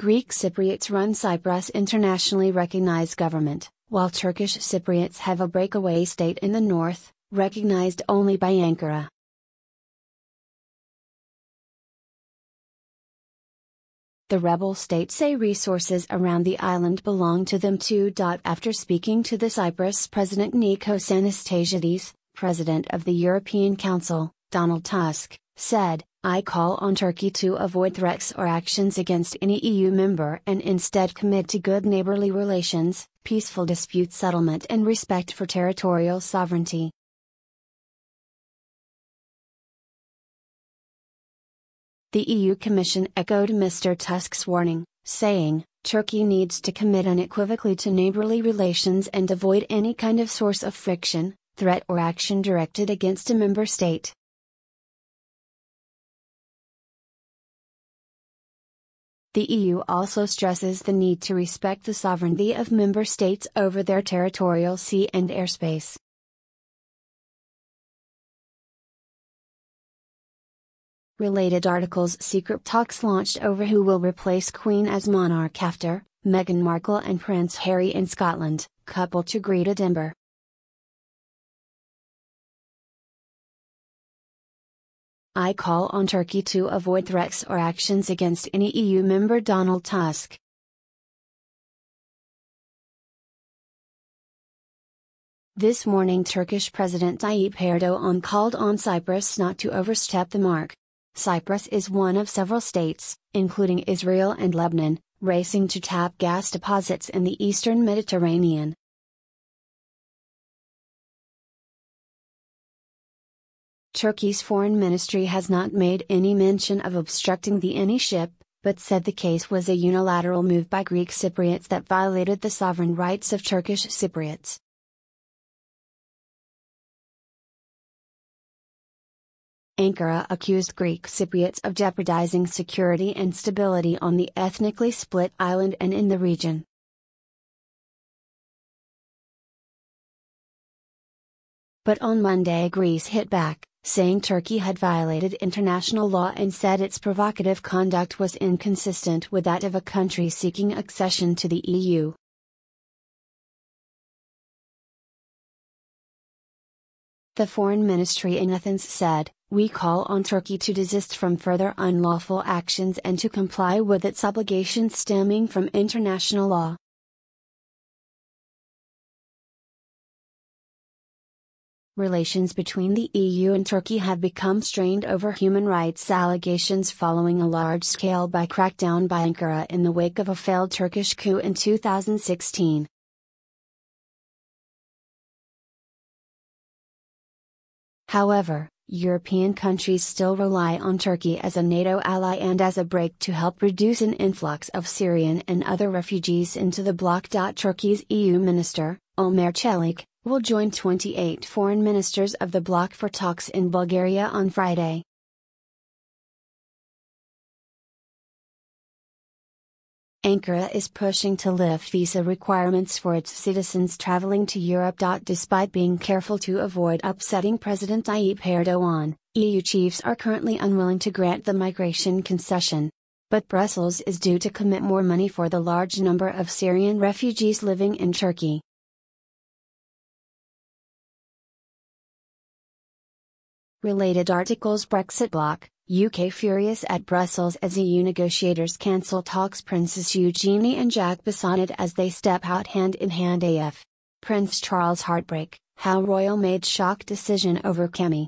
Greek Cypriots run Cyprus' internationally recognized government, while Turkish Cypriots have a breakaway state in the north, recognized only by Ankara. The rebel states say resources around the island belong to them too. After speaking to the Cyprus President Nicos Anastasiades, President of the European Council, Donald Tusk, said, "I call on Turkey to avoid threats or actions against any EU member and instead commit to good neighbourly relations, peaceful dispute settlement and respect for territorial sovereignty." The EU Commission echoed Mr Tusk's warning, saying, "Turkey needs to commit unequivocally to neighbourly relations and avoid any kind of source of friction, threat or action directed against a member state." The EU also stresses the need to respect the sovereignty of member states over their territorial sea and airspace. Related articles: Secret talks launched over who will replace Queen as monarch after Meghan Markle and Prince Harry in Scotland, couple to greet Edinburgh. I call on Turkey to avoid threats or actions against any EU member. Donald Tusk. This morning Turkish President Tayyip Erdogan called on Cyprus not to overstep the mark. Cyprus is one of several states, including Israel and Lebanon, racing to tap gas deposits in the eastern Mediterranean. Turkey's foreign ministry has not made any mention of obstructing any ship, but said the case was a unilateral move by Greek Cypriots that violated the sovereign rights of Turkish Cypriots. Ankara accused Greek Cypriots of jeopardizing security and stability on the ethnically split island and in the region. But on Monday Greece hit back, saying Turkey had violated international law and said its provocative conduct was inconsistent with that of a country seeking accession to the EU. The Foreign Ministry in Athens said, "We call on Turkey to desist from further unlawful actions and to comply with its obligations stemming from international law." Relations between the EU and Turkey have become strained over human rights allegations following a large-scale crackdown by Ankara in the wake of a failed Turkish coup in 2016. However, European countries still rely on Turkey as a NATO ally and as a brake to help reduce an influx of Syrian and other refugees into the bloc. Turkey's EU Minister, Ömer Çelik, will join 28 foreign ministers of the bloc for talks in Bulgaria on Friday. Ankara is pushing to lift visa requirements for its citizens traveling to Europe. Despite being careful to avoid upsetting President Tayyip Erdogan, EU chiefs are currently unwilling to grant the migration concession. But Brussels is due to commit more money for the large number of Syrian refugees living in Turkey. Related articles: Brexit bloc, UK furious at Brussels as EU negotiators cancel talks. Princes Eugenie and Jack besotted as they step out hand in hand. AF. Prince Charles heartbreak, how royal made shock decision over Kemi.